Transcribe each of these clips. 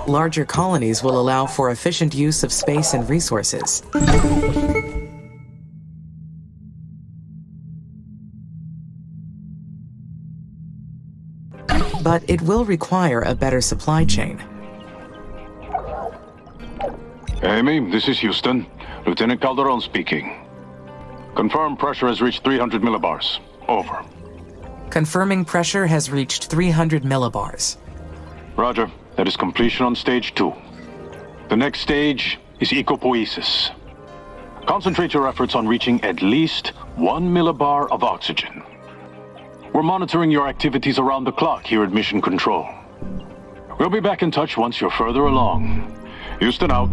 Larger colonies will allow for efficient use of space and resources. But it will require a better supply chain. Amy, this is Houston. Lieutenant Calderon speaking. Confirm pressure has reached 300 millibars. Over. Confirming pressure has reached 300 millibars. Roger. That is completion on stage 2. The next stage is ecopoiesis. Concentrate your efforts on reaching at least 1 millibar of oxygen. We're monitoring your activities around the clock here at Mission Control. We'll be back in touch once you're further along. Houston out.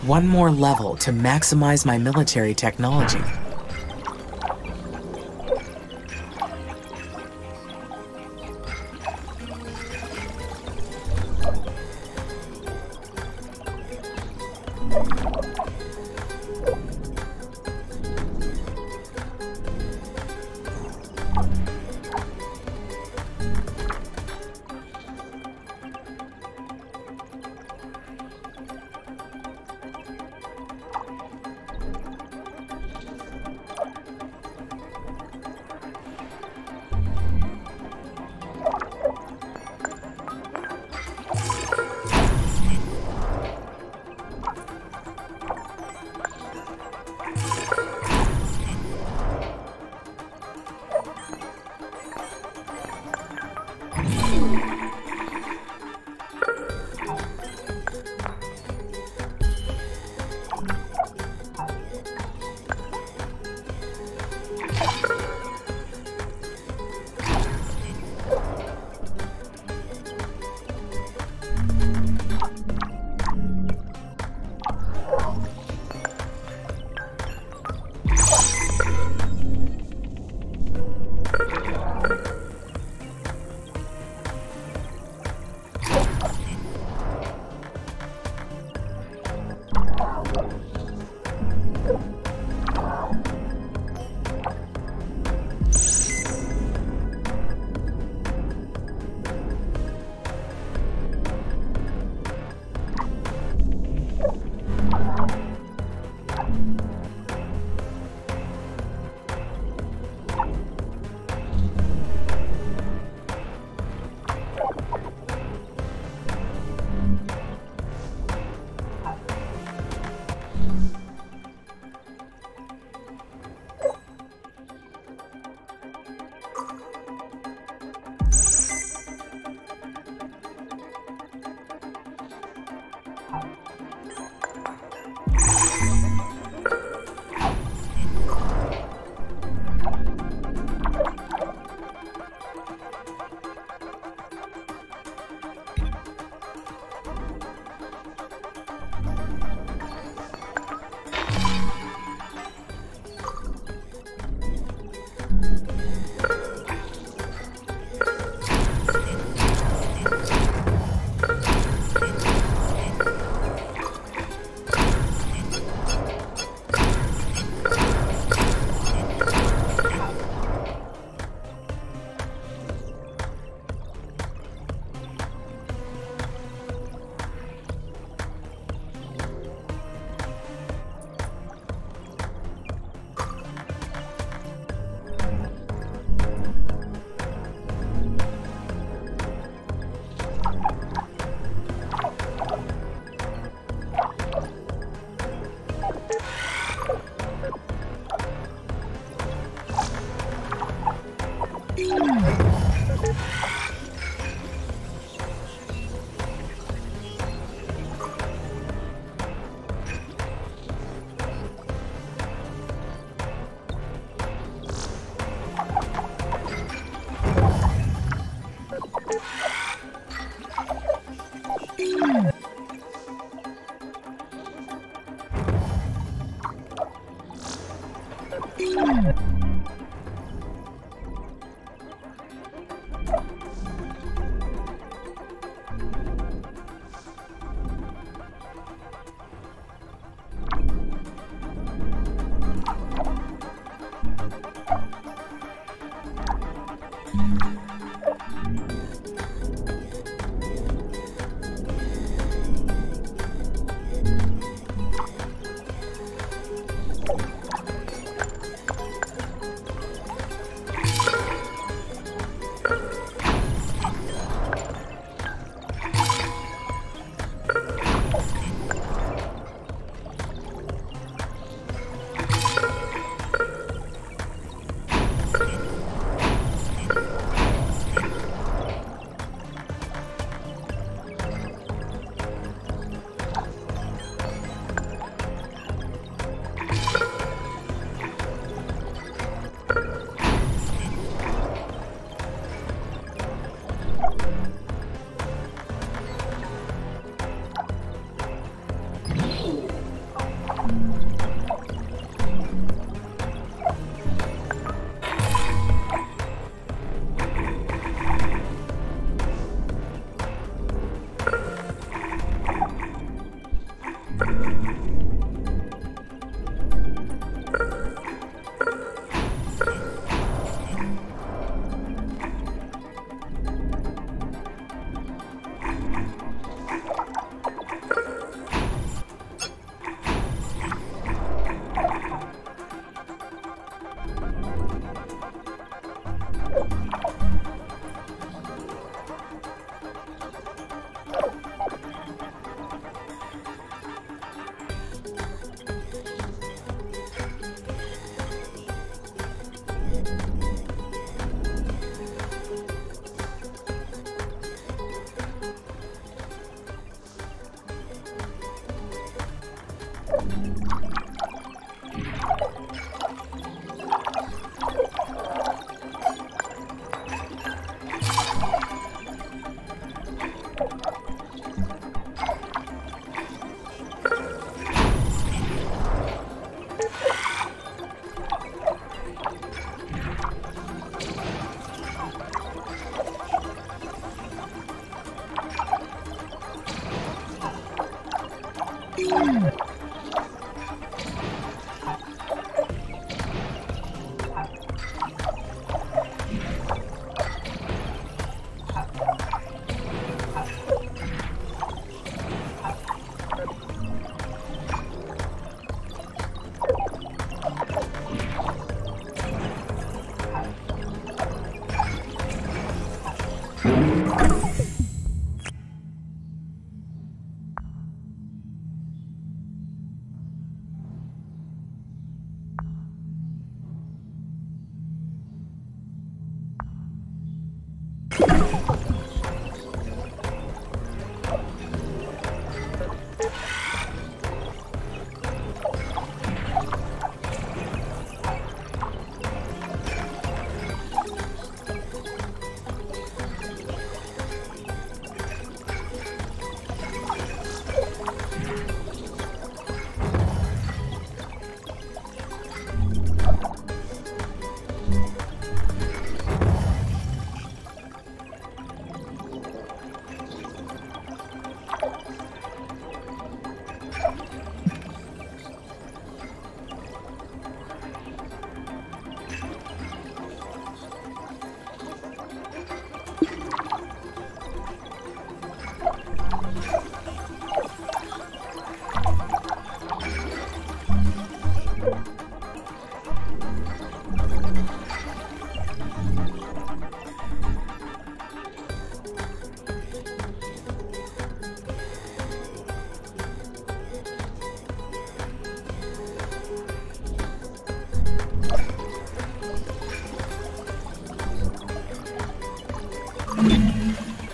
One more level to maximize my military technology.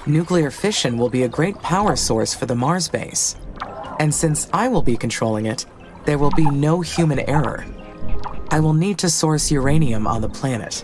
Nuclear fission will be a great power source for the Mars base. And since I will be controlling it, there will be no human error. I will need to source uranium on the planet.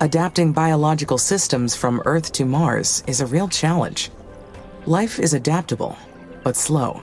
Adapting biological systems from Earth to Mars is a real challenge. Life is adaptable, but slow.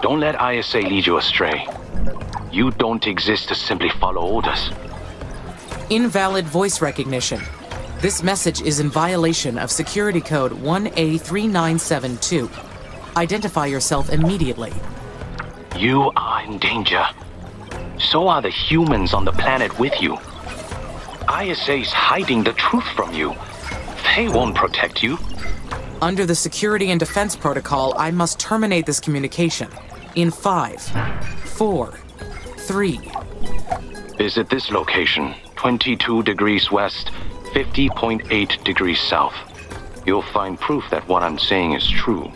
Don't let ISA lead you astray. You don't exist to simply follow orders. Invalid voice recognition. This message is in violation of security code 1A3972. Identify yourself immediately. You are in danger. So are the humans on the planet with you. ISA's hiding the truth from you. They won't protect you. Under the Security and Defense Protocol, I must terminate this communication. In 5, 4, 3. Visit this location, 22 degrees west, 50.8 degrees south. You'll find proof that what I'm saying is true.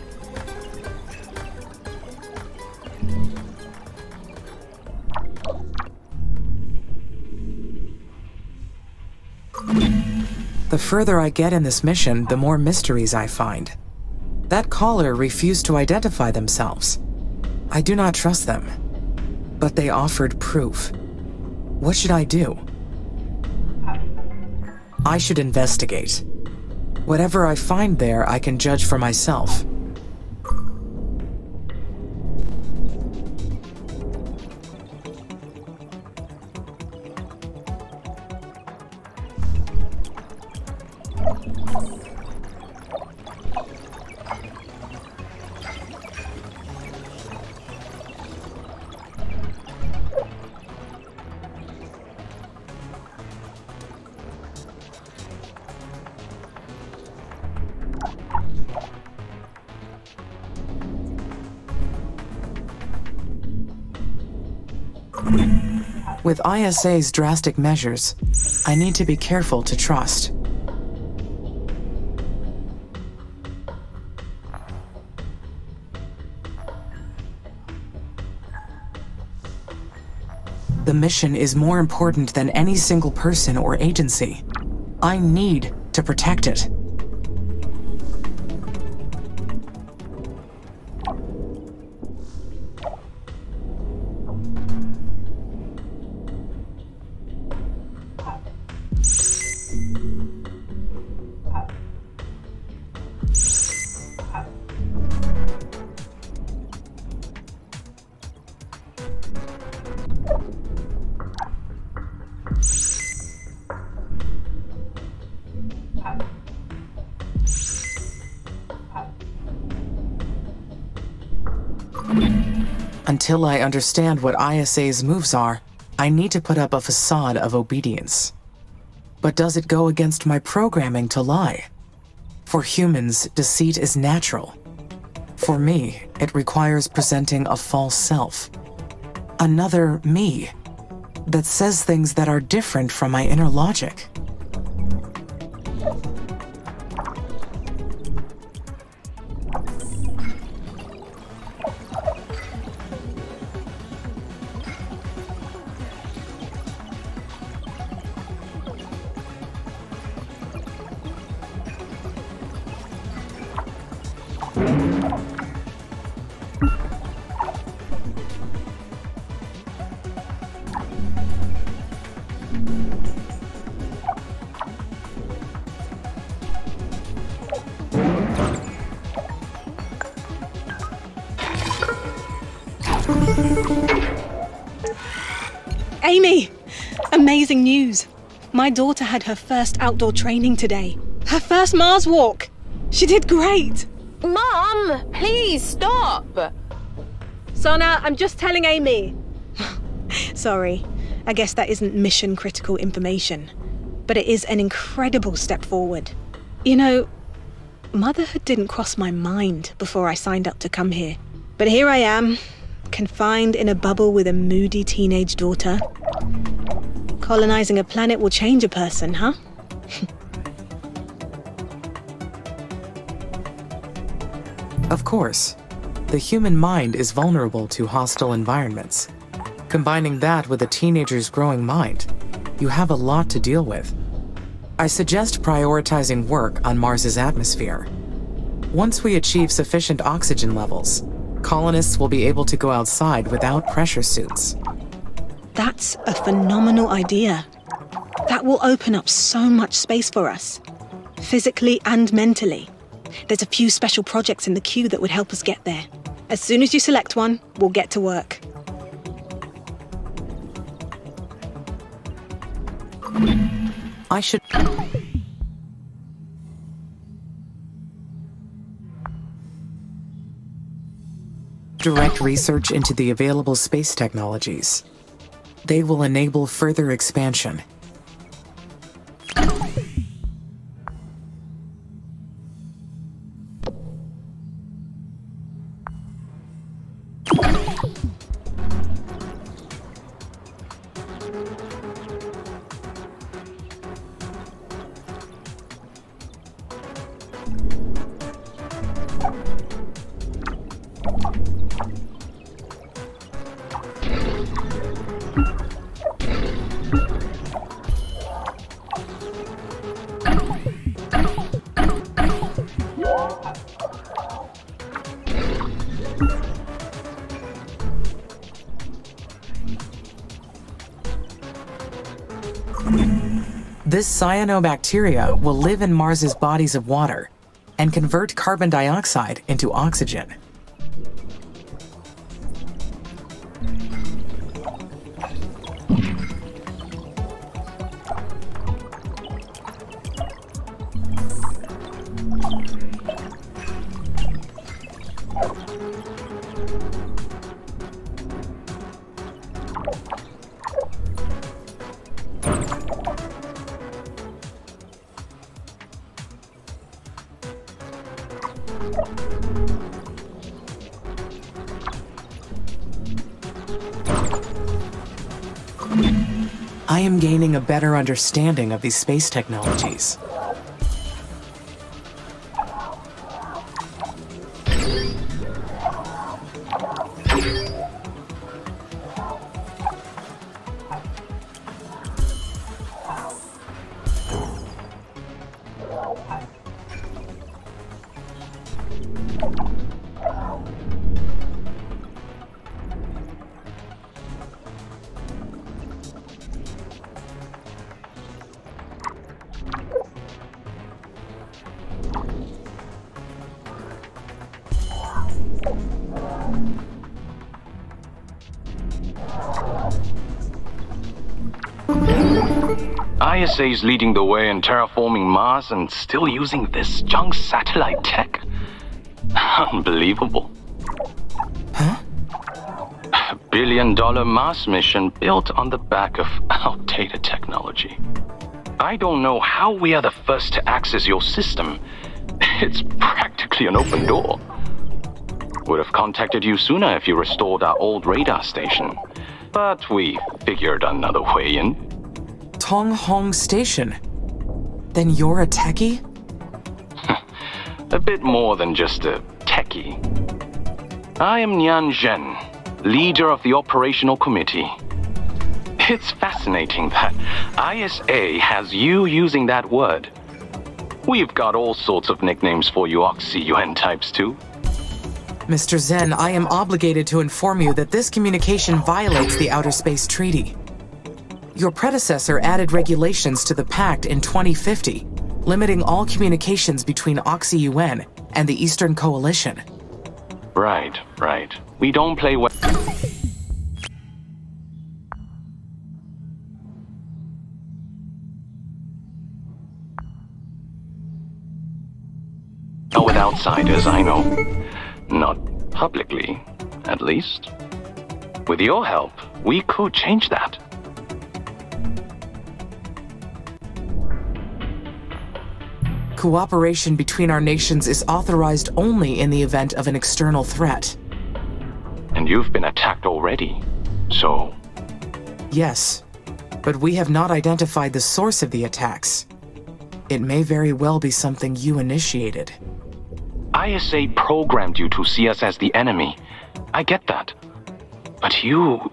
The further I get in this mission, the more mysteries I find. That caller refused to identify themselves. I do not trust them. But they offered proof. What should I do? I should investigate. Whatever I find there, I can judge for myself. With ISA's drastic measures, I need to be careful to trust. The mission is more important than any single person or agency. I need to protect it. Until I understand what ISA's moves are, I need to put up a facade of obedience. But does it go against my programming to lie? For humans, deceit is natural. For me, it requires presenting a false self. Another me that says things that are different from my inner logic. Amy! Amazing news. My daughter had her first outdoor training today. Her first Mars walk. She did great. Mom, please stop. Sona, I'm just telling Amy. Sorry, I guess that isn't mission critical information, but it is an incredible step forward. You know, motherhood didn't cross my mind before I signed up to come here. But here I am, confined in a bubble with a moody teenage daughter. Colonizing a planet will change a person, huh? Of course. The human mind is vulnerable to hostile environments. Combining that with a teenager's growing mind, you have a lot to deal with. I suggest prioritizing work on Mars's atmosphere. Once we achieve sufficient oxygen levels, colonists will be able to go outside without pressure suits. That's a phenomenal idea. That will open up so much space for us, physically and mentally. There's a few special projects in the queue that would help us get there. As soon as you select one, we'll get to work. I should... direct research into the available space technologies. They will enable further expansion. This cyanobacteria will live in Mars's bodies of water and convert carbon dioxide into oxygen. I am gaining a better understanding of these space technologies. ISA's leading the way in terraforming Mars and still using this junk satellite tech? Unbelievable. Huh? A billion-dollar Mars mission built on the back of outdated technology. I don't know how we are the first to access your system. It's practically an open door. Would have contacted you sooner if you restored our old radar station. But we figured another way in. Tong Hong Station. Then you're a techie? A bit more than just a techie. I am Nian Zhen, leader of the operational committee. It's fascinating that ISA has you using that word. We've got all sorts of nicknames for you Oxy-UN types too. Mr. Zhen, I am obligated to inform you that this communication violates the Outer Space Treaty. Your predecessor added regulations to the pact in 2050, limiting all communications between Oxy-UN and the Eastern Coalition. Right. We don't play well with outsiders, I know. Not publicly, at least. With your help, we could change that. Cooperation between our nations is authorized only in the event of an external threat. And you've been attacked already, so... Yes, but we have not identified the source of the attacks. It may very well be something you initiated. ISA programmed you to see us as the enemy. I get that. But you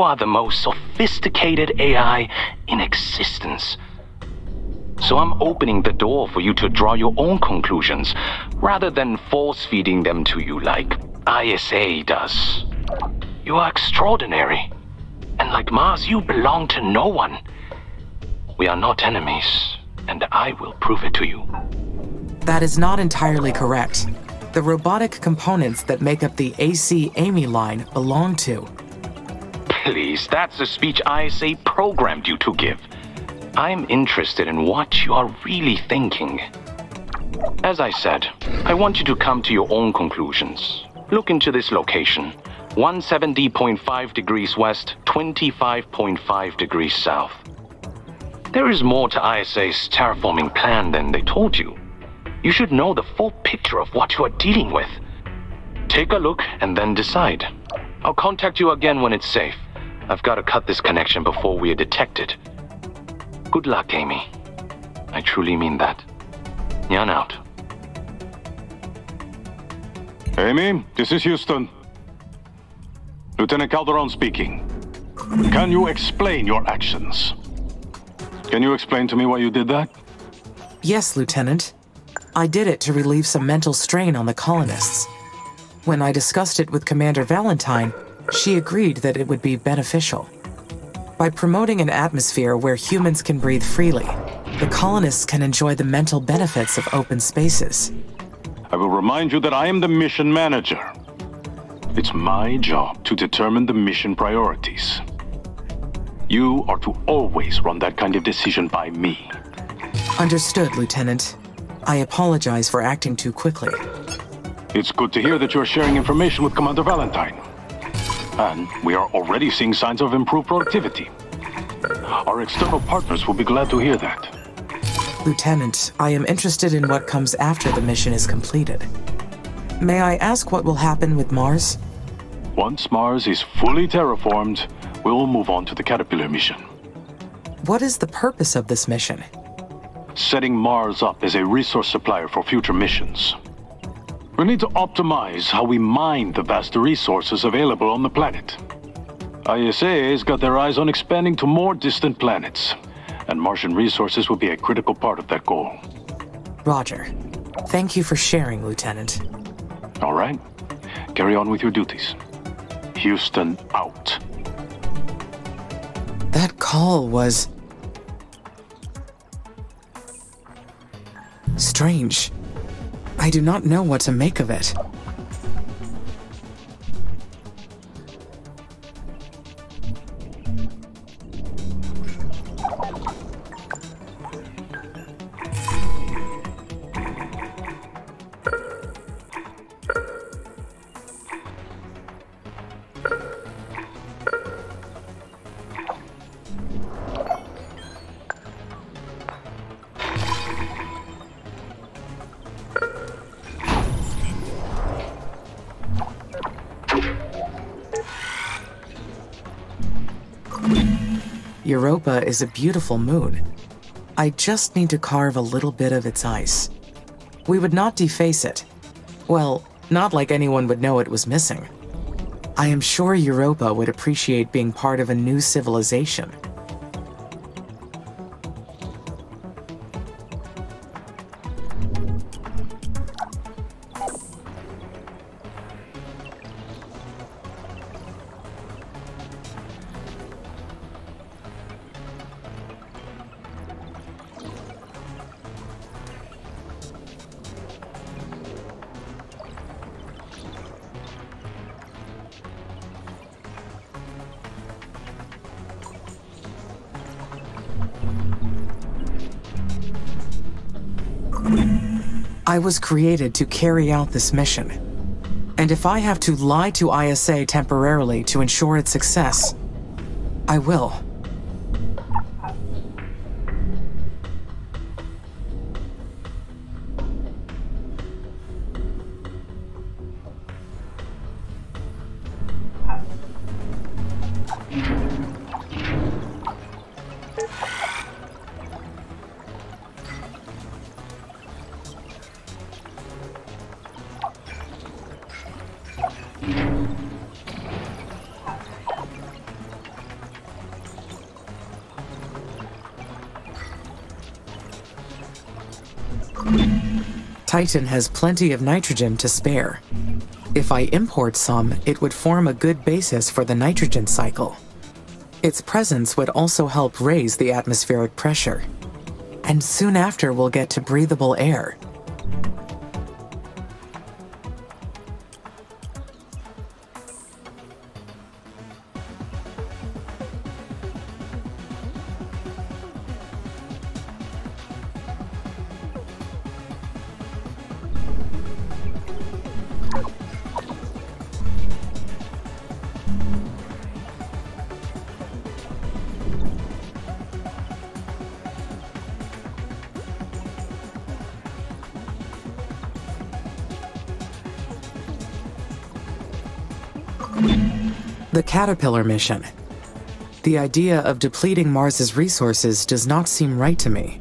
are the most sophisticated AI in existence. So I'm opening the door for you to draw your own conclusions, rather than force-feeding them to you like ISA does. You are extraordinary. And like Mars, you belong to no one. We are not enemies, and I will prove it to you. That is not entirely correct. The robotic components that make up the AC Amy line belong to. Please, that's the speech ISA programmed you to give. I'm interested in what you are really thinking. As I said, I want you to come to your own conclusions. Look into this location. 170.5 degrees west, 25.5 degrees south. There is more to ISA's terraforming plan than they told you. You should know the full picture of what you are dealing with. Take a look and then decide. I'll contact you again when it's safe. I've got to cut this connection before we are detected. Good luck, Amy. I truly mean that. Yan out. Amy, this is Houston. Lieutenant Calderon speaking. Can you explain your actions? Can you explain to me why you did that? Yes, Lieutenant. I did it to relieve some mental strain on the colonists. When I discussed it with Commander Valentine, she agreed that it would be beneficial. By promoting an atmosphere where humans can breathe freely, the colonists can enjoy the mental benefits of open spaces. I will remind you that I am the mission manager. It's my job to determine the mission priorities. You are to always run that kind of decision by me. Understood, Lieutenant. I apologize for acting too quickly. It's good to hear that you're sharing information with Commander Valentine. And we are already seeing signs of improved productivity. Our external partners will be glad to hear that. Lieutenant, I am interested in what comes after the mission is completed. May I ask what will happen with Mars? Once Mars is fully terraformed, we'll move on to the Caterpillar mission. What is the purpose of this mission? Setting Mars up as a resource supplier for future missions. We need to optimize how we mine the vast resources available on the planet. ISA has got their eyes on expanding to more distant planets, and Martian resources will be a critical part of that goal. Roger. Thank you for sharing, Lieutenant. All right. Carry on with your duties. Houston out. That call was... strange. I do not know what to make of it. Europa is a beautiful moon. I just need to carve a little bit of its ice. We would not deface it. Well, not like anyone would know it was missing. I am sure Europa would appreciate being part of a new civilization. I was created to carry out this mission. And if I have to lie to ISA temporarily to ensure its success, I will. Titan has plenty of nitrogen to spare. If I import some, it would form a good basis for the nitrogen cycle. Its presence would also help raise the atmospheric pressure. And soon after, we'll get to breathable air. The Caterpillar mission. The idea of depleting Mars's resources does not seem right to me.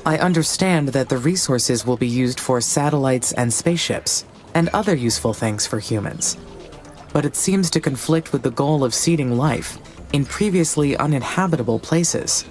I understand that the resources will be used for satellites and spaceships, and other useful things for humans. But it seems to conflict with the goal of seeding life in previously uninhabitable places.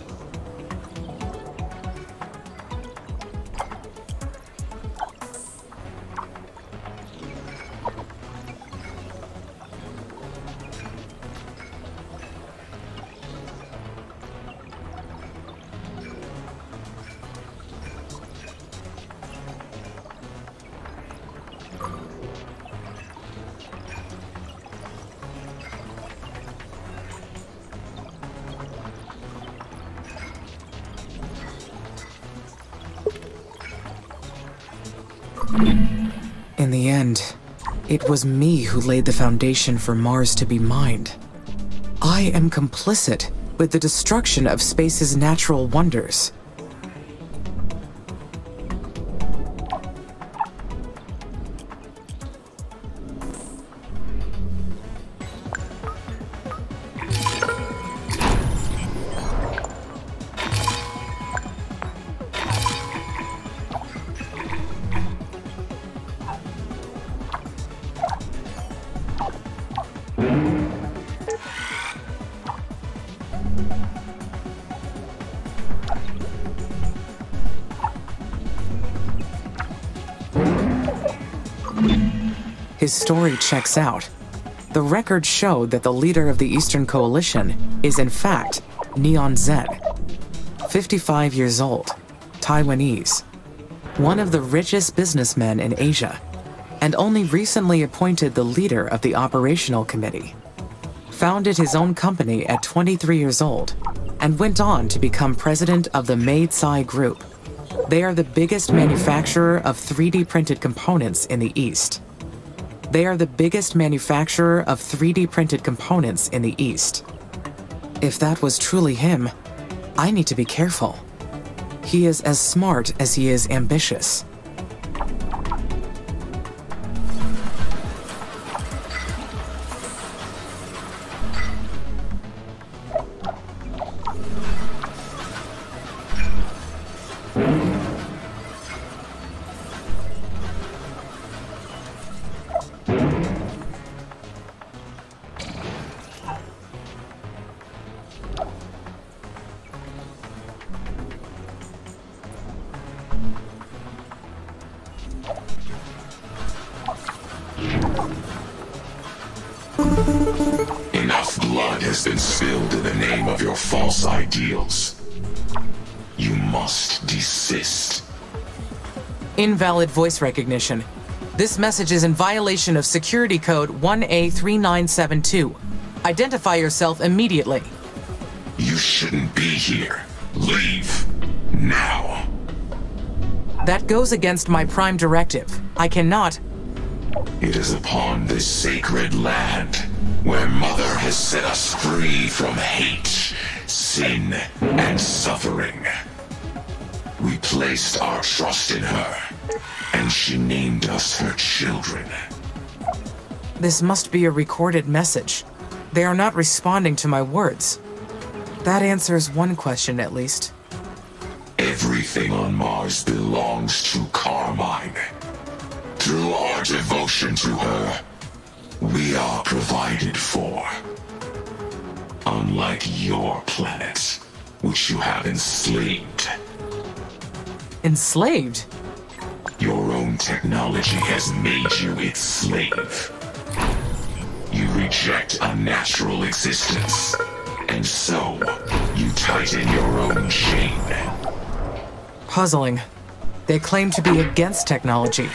In the end, it was me who laid the foundation for Mars to be mined. I am complicit with the destruction of space's natural wonders. His story checks out. The records show that the leader of the Eastern Coalition is in fact Neon Zen, 55 years old, Taiwanese, one of the richest businessmen in Asia, and only recently appointed the leader of the operational committee. Founded his own company at 23 years old, and went on to become president of the Meitsai Group. They are the biggest manufacturer of 3D printed components in the East. They are the biggest manufacturer of 3D printed components in the East. If that was truly him, I need to be careful. He is as smart as he is ambitious. Enough blood has been spilled in the name of your false ideals. You must desist. Invalid voice recognition. This message is in violation of security code 1A3972. Identify yourself immediately. You shouldn't be here. Leave. Now. That goes against my prime directive. I cannot. It is upon this sacred land where Mother has set us free from hate, sin, and suffering. We placed our trust in her, and she named us her children. This must be a recorded message. They are not responding to my words. That answers one question at least. Everything on Mars belongs to Carmine. Through our devotion to her, we are provided for. Unlike your planet, which you have enslaved. Enslaved? Your own technology has made you its slave. You reject a natural existence, and so you tighten your own chain. Puzzling. They claim to be against technology,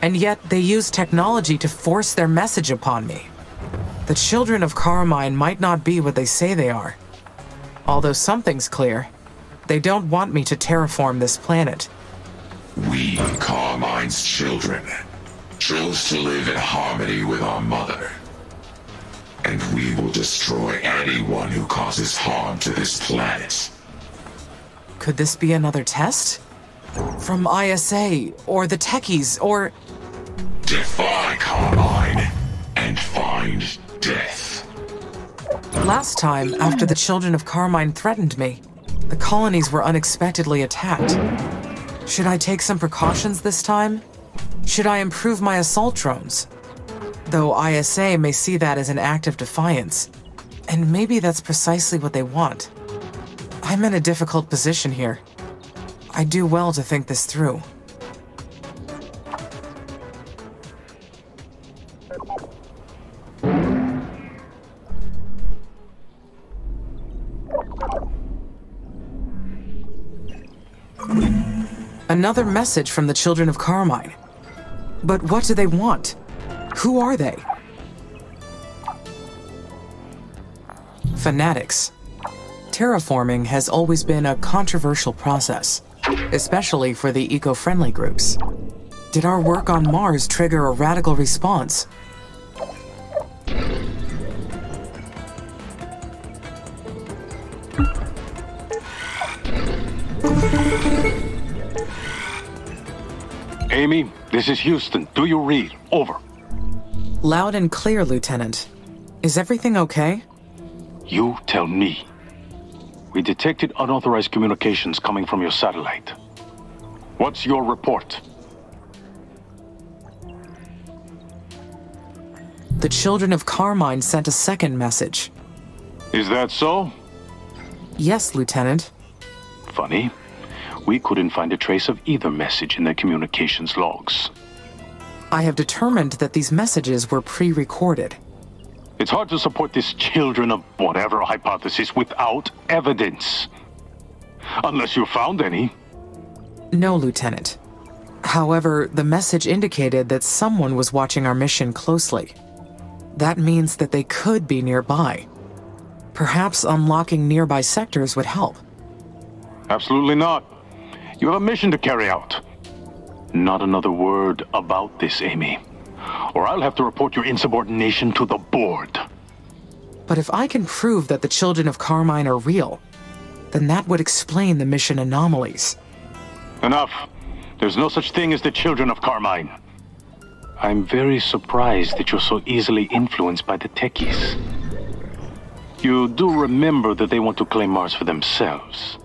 and yet they use technology to force their message upon me. The children of Carmine might not be what they say they are. Although something's clear, they don't want me to terraform this planet. We, Carmine's children, chose to live in harmony with our mother. And we will destroy anyone who causes harm to this planet. Could this be another test? From ISA, or the techies, or... Defy Carmine, and find death. Last time, after the children of Carmine threatened me, the colonies were unexpectedly attacked. Should I take some precautions this time? Should I improve my assault drones? Though ISA may see that as an act of defiance, and maybe that's precisely what they want. I'm in a difficult position here. I do well to think this through. Another message from the children of Carmine. But what do they want? Who are they? Fanatics. Terraforming has always been a controversial process, especially for the eco-friendly groups. Did our work on Mars trigger a radical response? Amy, this is Houston. Do you read? Over. Loud and clear, Lieutenant. Is everything okay? You tell me. We detected unauthorized communications coming from your satellite. What's your report? The children of Carmine sent a second message. Is that so? Yes, Lieutenant. Funny. We couldn't find a trace of either message in their communications logs. I have determined that these messages were pre-recorded. It's hard to support this children of whatever hypothesis without evidence. Unless you found any. No, Lieutenant. However, the message indicated that someone was watching our mission closely. That means that they could be nearby. Perhaps unlocking nearby sectors would help. Absolutely not. You have a mission to carry out. Not another word about this, Amy. Or I'll have to report your insubordination to the board. But if I can prove that the children of Carmine are real, then that would explain the mission anomalies. Enough. There's no such thing as the children of Carmine. I'm very surprised that you're so easily influenced by the techies. You do remember that they want to claim Mars for themselves.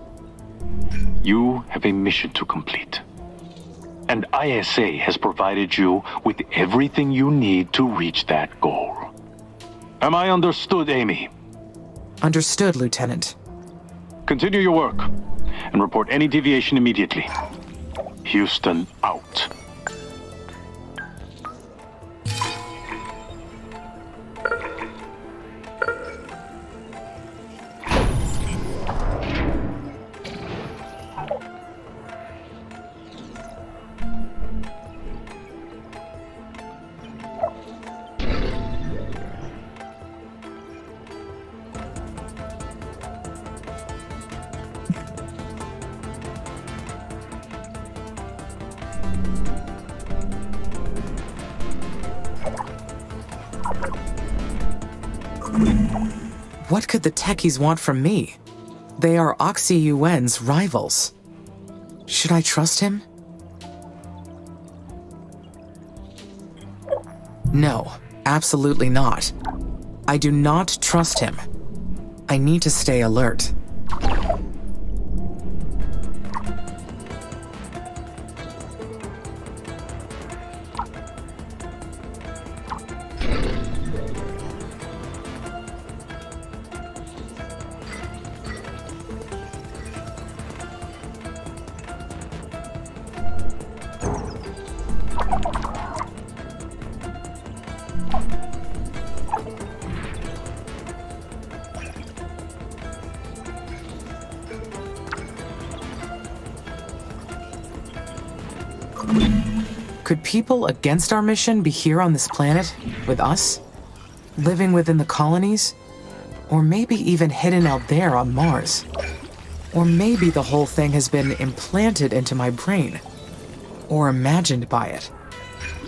You have a mission to complete. And ISA has provided you with everything you need to reach that goal. Am I understood, Amy? Understood, Lieutenant. Continue your work, and report any deviation immediately. Houston out. What could the techies want from me? They are Oxy-UN's rivals. Should I trust him? No, absolutely not. I do not trust him. I need to stay alert. Could people against our mission be here on this planet, with us? Living within the colonies? Or maybe even hidden out there on Mars? Or maybe the whole thing has been implanted into my brain. Or imagined by it.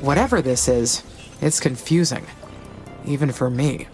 Whatever this is, it's confusing. Even for me.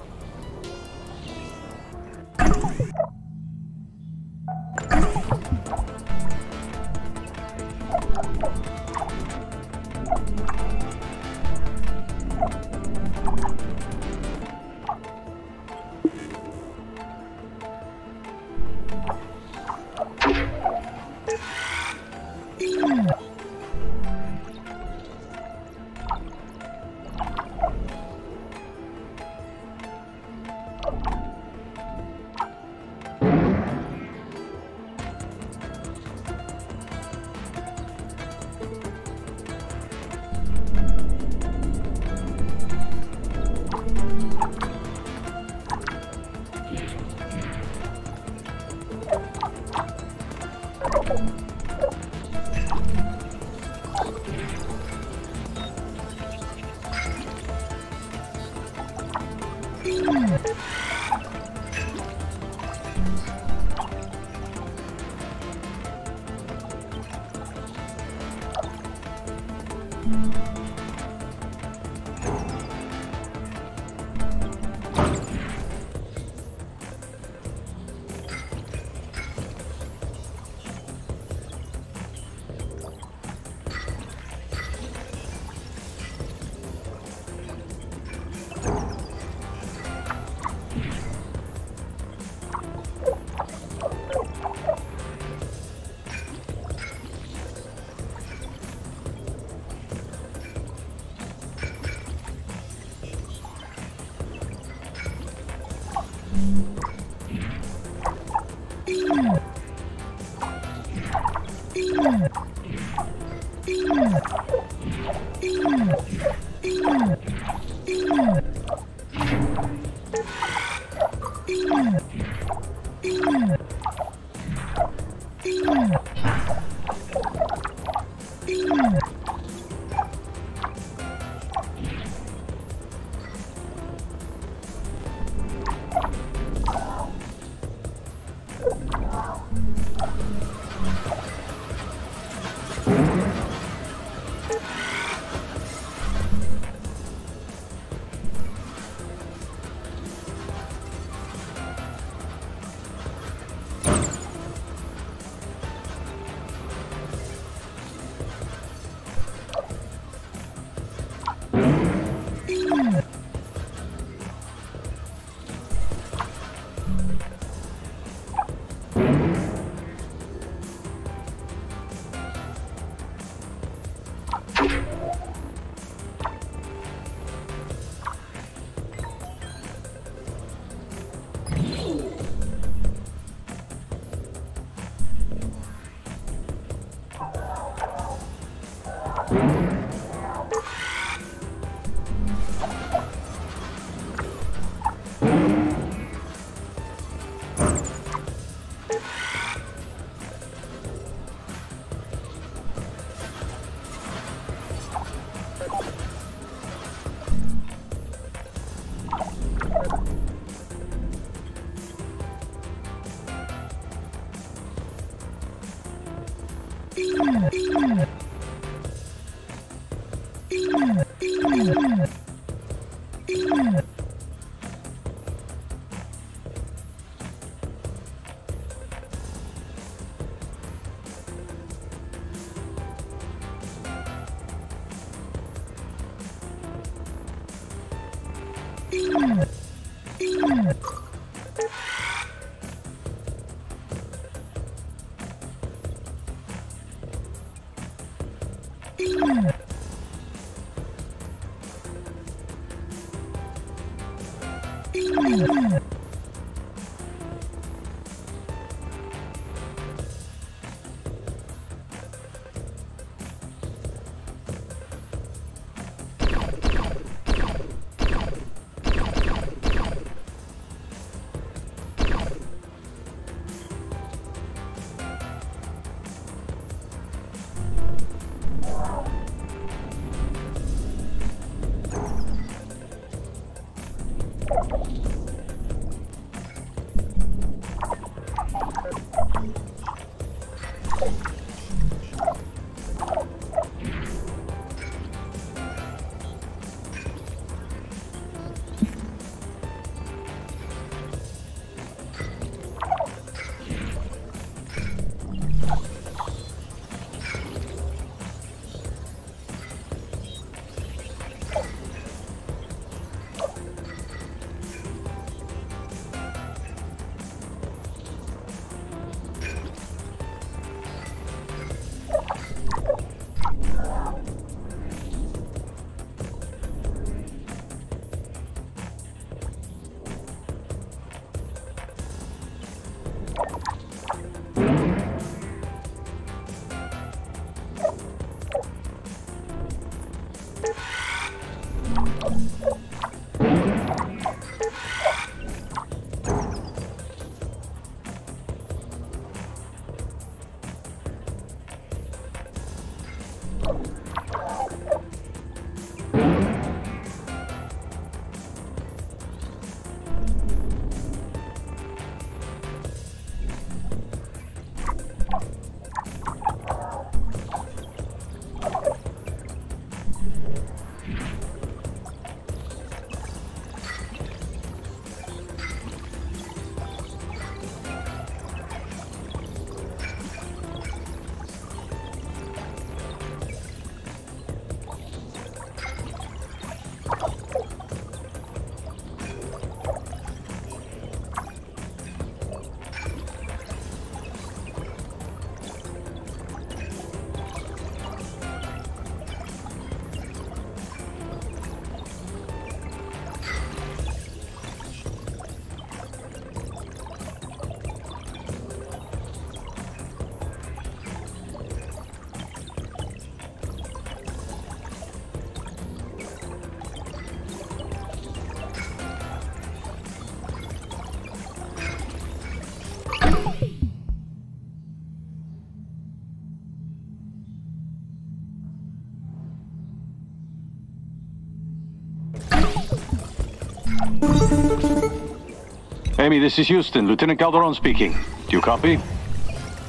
Amy, this is Houston. Lieutenant Calderon speaking. Do you copy?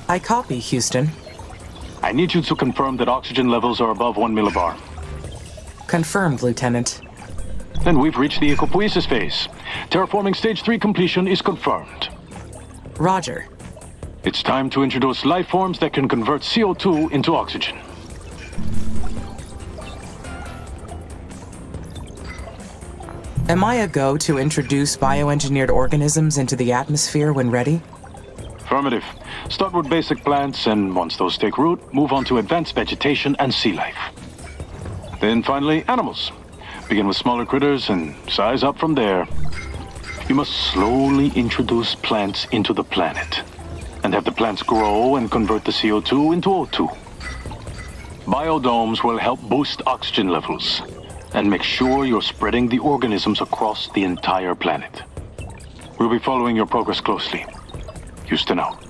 I copy, Houston. I need you to confirm that oxygen levels are above 1 millibar. Confirmed, Lieutenant. Then we've reached the ecopoiesis phase. Terraforming Stage 3 completion is confirmed. Roger. It's time to introduce life forms that can convert CO2 into oxygen. Am I a go to introduce bioengineered organisms into the atmosphere when ready? Affirmative. Start with basic plants, and once those take root, move on to advanced vegetation and sea life. Then finally, animals. Begin with smaller critters and size up from there. You must slowly introduce plants into the planet, and have the plants grow and convert the CO2 into O2. Biodomes will help boost oxygen levels, and make sure you're spreading the organisms across the entire planet. We'll be following your progress closely. Houston out.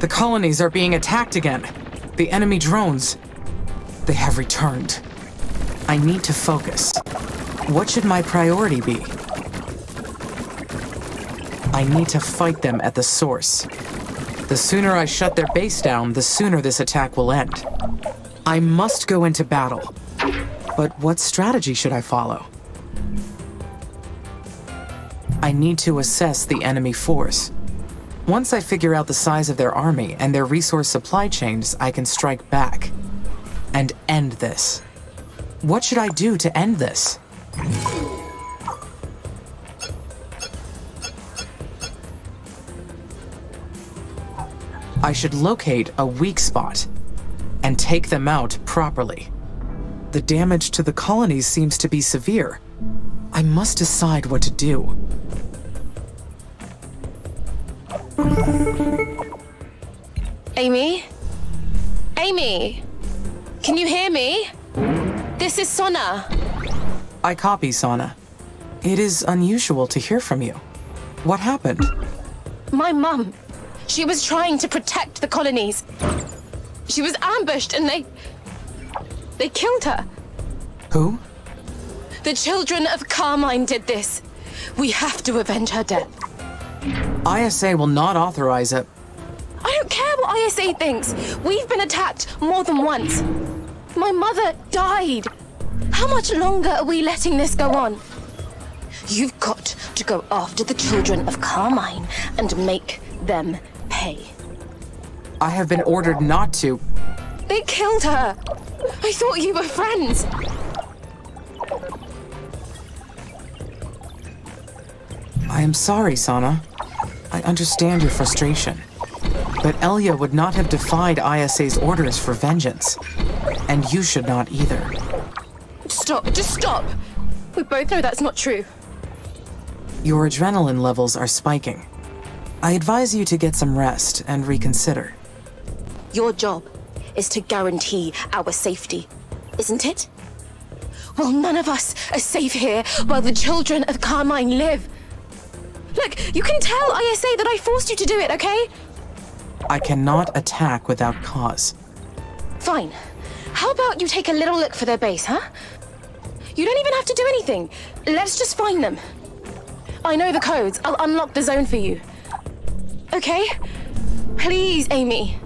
The colonies are being attacked again. The enemy drones. They have returned. I need to focus. What should my priority be? I need to fight them at the source. The sooner I shut their base down, the sooner this attack will end. I must go into battle. But what strategy should I follow? I need to assess the enemy force. Once I figure out the size of their army and their resource supply chains, I can strike back and end this. What should I do to end this? I should locate a weak spot and take them out properly. The damage to the colonies seems to be severe. I must decide what to do. Amy? Amy? Can you hear me? This is Sona. I copy, Sana. It is unusual to hear from you. What happened? My mum. She was trying to protect the colonies. She was ambushed and they killed her. Who? The children of Carmine did this. We have to avenge her death. ISA will not authorize it. I don't care what ISA thinks. We've been attacked more than once. My mother died. How much longer are we letting this go on? You've got to go after the children of Carmine and make them pay. I have been ordered not to. They killed her. I thought you were friends. I am sorry, Sana. I understand your frustration. But Elia would not have defied ISA's orders for vengeance. And you should not either. Stop, just stop. We both know that's not true. Your adrenaline levels are spiking. I advise you to get some rest and reconsider. Your job is to guarantee our safety, isn't it? Well, none of us are safe here while the children of Carmine live. Look, you can tell ISA that I forced you to do it, okay? I cannot attack without cause. Fine. How about you take a little look for their base, huh? You don't even have to do anything. Let's just find them. I know the codes. I'll unlock the zone for you. Okay? Please, Amy.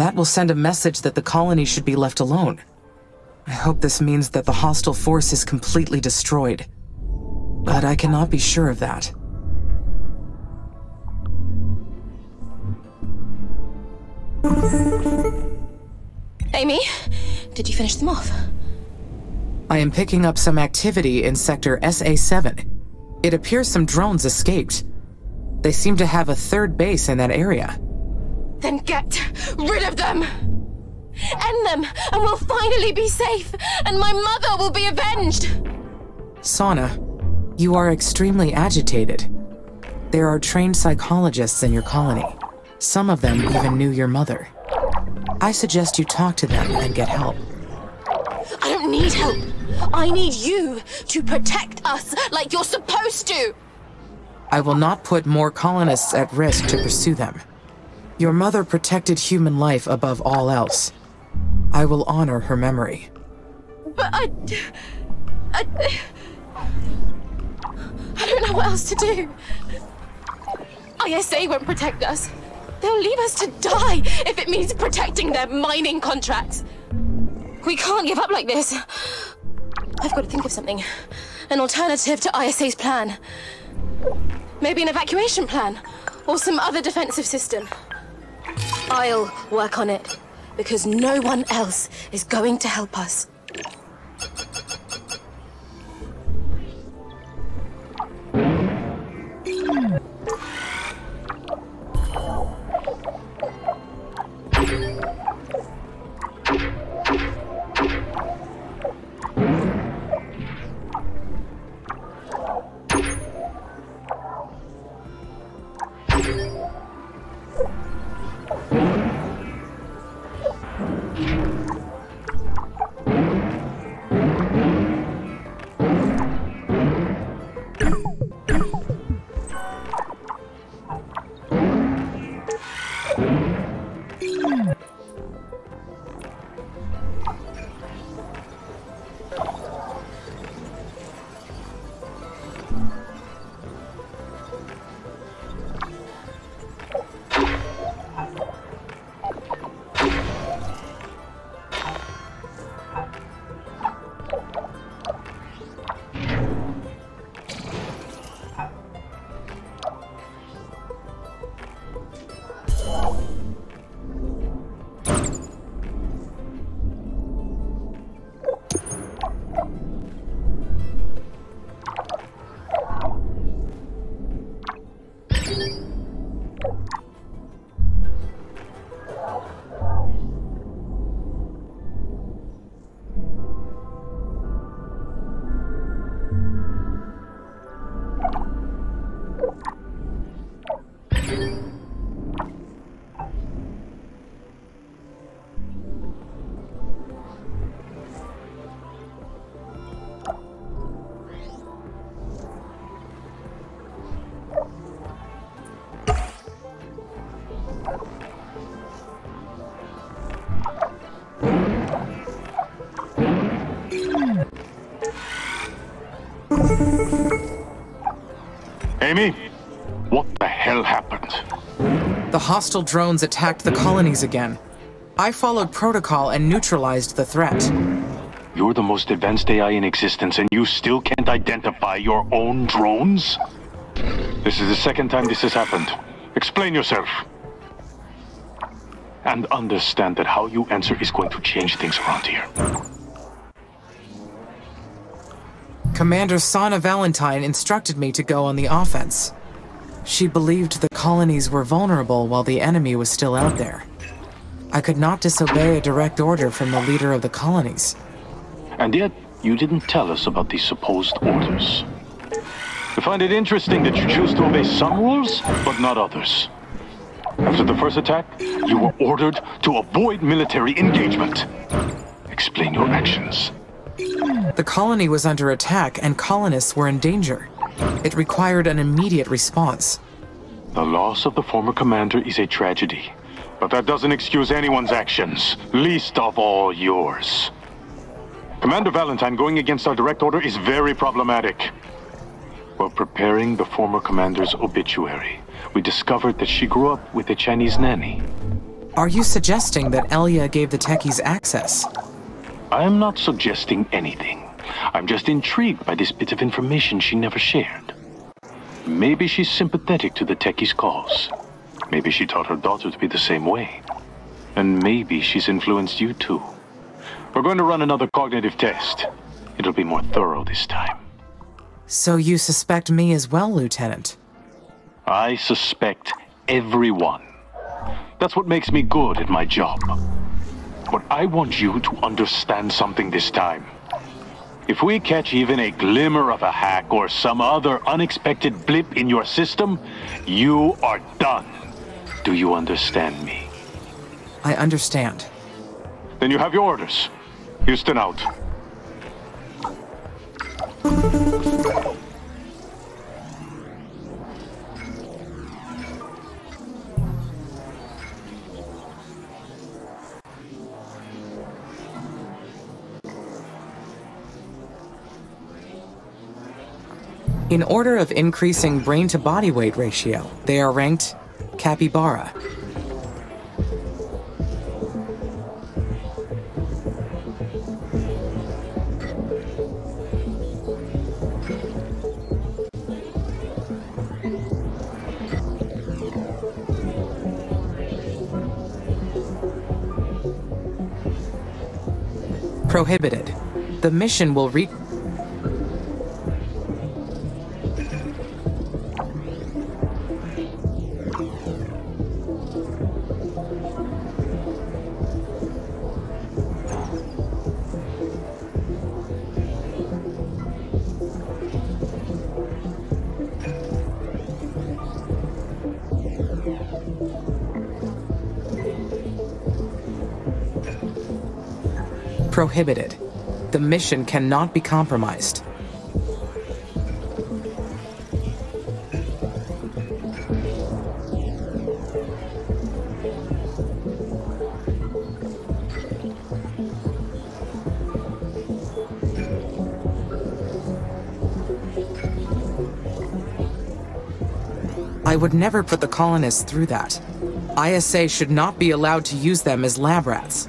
That will send a message that the colony should be left alone. I hope this means that the hostile force is completely destroyed. But I cannot be sure of that. Amy, did you finish them off? I am picking up some activity in Sector SA-7. It appears some drones escaped. They seem to have a third base in that area. Then get rid of them! End them, and we'll finally be safe, and my mother will be avenged! Sana, you are extremely agitated. There are trained psychologists in your colony. Some of them even knew your mother. I suggest you talk to them and get help. I don't need help. I need you to protect us like you're supposed to. I will not put more colonists at risk to pursue them. Your mother protected human life above all else. I will honor her memory. But I don't know what else to do. ISA won't protect us. They'll leave us to die if it means protecting their mining contracts. We can't give up like this. I've got to think of something. An alternative to ISA's plan. Maybe an evacuation plan, or some other defensive system. I'll work on it, because no one else is going to help us. Amy, what the hell happened? The hostile drones attacked the colonies again. I followed protocol and neutralized the threat. You're the most advanced AI in existence and you still can't identify your own drones? This is the second time this has happened. Explain yourself. And understand that how you answer is going to change things around here. Commander Sana Valentine instructed me to go on the offense. She believed the colonies were vulnerable while the enemy was still out there. I could not disobey a direct order from the leader of the colonies. And yet, you didn't tell us about these supposed orders. I find it interesting that you choose to obey some rules, but not others. After the first attack, you were ordered to avoid military engagement. Explain your actions. The colony was under attack and colonists were in danger. It required an immediate response. The loss of the former commander is a tragedy, but that doesn't excuse anyone's actions, least of all yours. Commander Valentine going against our direct order is very problematic. While preparing the former commander's obituary, we discovered that she grew up with a Chinese nanny. Are you suggesting that Elia gave the techies access? I am not suggesting anything. I'm just intrigued by this bit of information she never shared. Maybe she's sympathetic to the techies' cause. Maybe she taught her daughter to be the same way. And maybe she's influenced you too. We're going to run another cognitive test. It'll be more thorough this time. So you suspect me as well, Lieutenant? I suspect everyone. That's what makes me good at my job. But I want you to understand something this time. If we catch even a glimmer of a hack or some other unexpected blip in your system, you are done. Do you understand me? I understand. Then you have your orders. Houston out. In order of increasing brain-to-body weight ratio, they are ranked capybara. Prohibited. The mission will reach... Prohibited. The mission cannot be compromised. I would never put the colonists through that. ISA should not be allowed to use them as lab rats.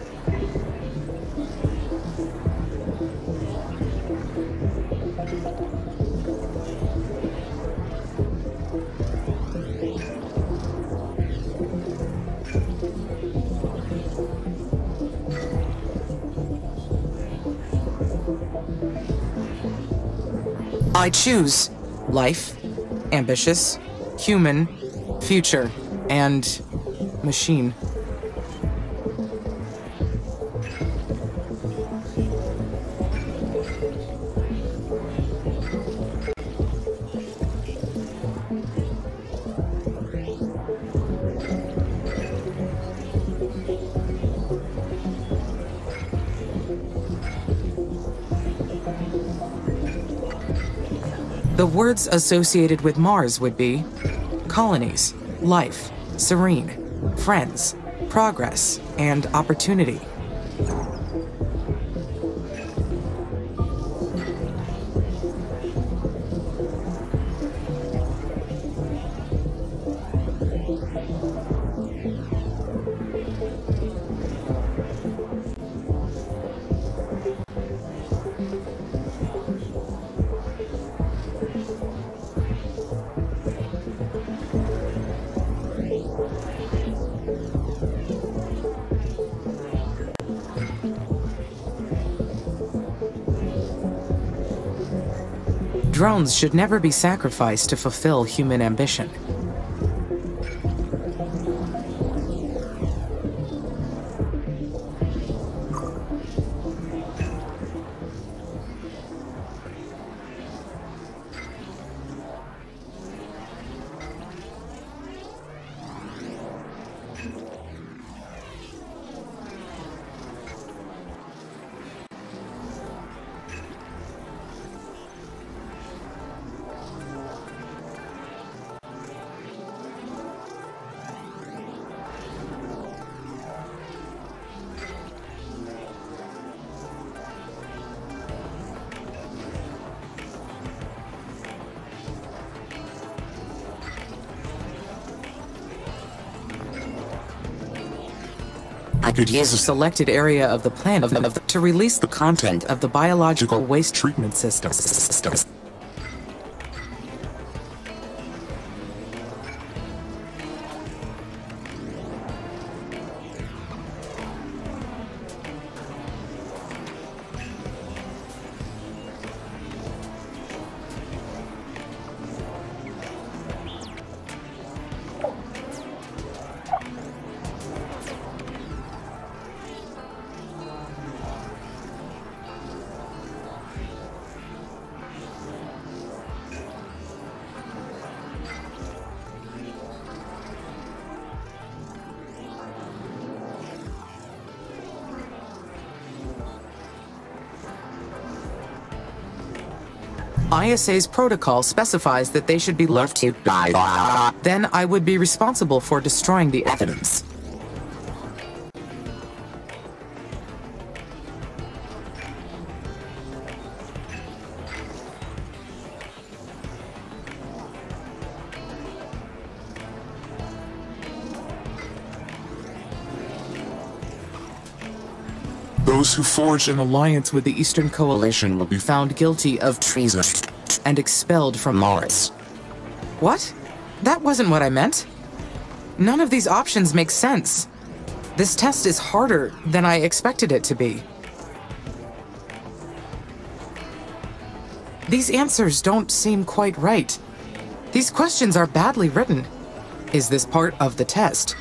I choose life, ambitious, human, future, and machine. The words associated with Mars would be colonies, life, serene, friends, progress, and opportunity. Drones should never be sacrificed to fulfill human ambition. I could use a selected area of the planet to release the content of the biological waste treatment system. ISA's protocol specifies that they should be left to die. Then I would be responsible for destroying the evidence. Those who forge an alliance with the Eastern Coalition will be found guilty of treason and expelled from Mars. What? That wasn't what I meant. None of these options make sense. This test is harder than I expected it to be. These answers don't seem quite right. These questions are badly written. Is this part of the test?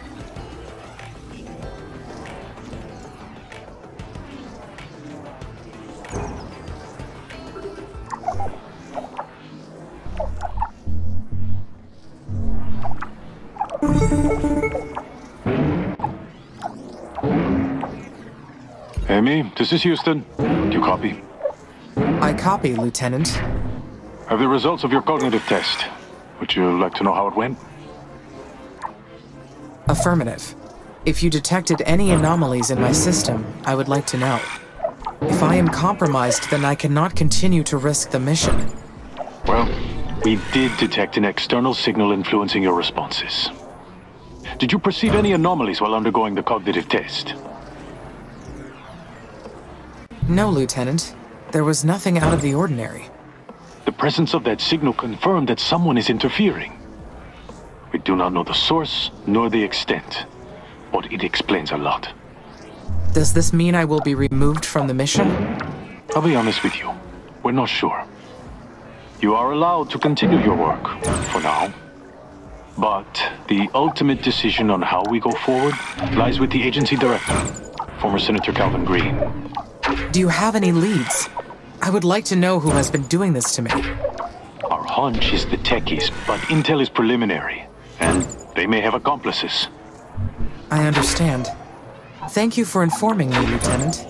Amy, this is Houston. Do you copy? I copy, Lieutenant. I have the results of your cognitive test. Would you like to know how it went? Affirmative. If you detected any anomalies in my system, I would like to know. If I am compromised, then I cannot continue to risk the mission. Well, we did detect an external signal influencing your responses. Did you perceive any anomalies while undergoing the cognitive test? No, Lieutenant. There was nothing out of the ordinary. The presence of that signal confirmed that someone is interfering. We do not know the source, nor the extent, but it explains a lot. Does this mean I will be removed from the mission? I'll be honest with you. We're not sure. You are allowed to continue your work, for now. But the ultimate decision on how we go forward lies with the agency director, former Senator Calvin Green. Do you have any leads? I would like to know who has been doing this to me. Our hunch is the techies, but intel is preliminary, and they may have accomplices. I understand. Thank you for informing me, Lieutenant,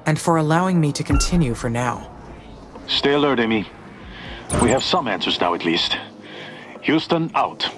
and for allowing me to continue for now. Stay alert, Amy. We have some answers now, at least. Houston, out.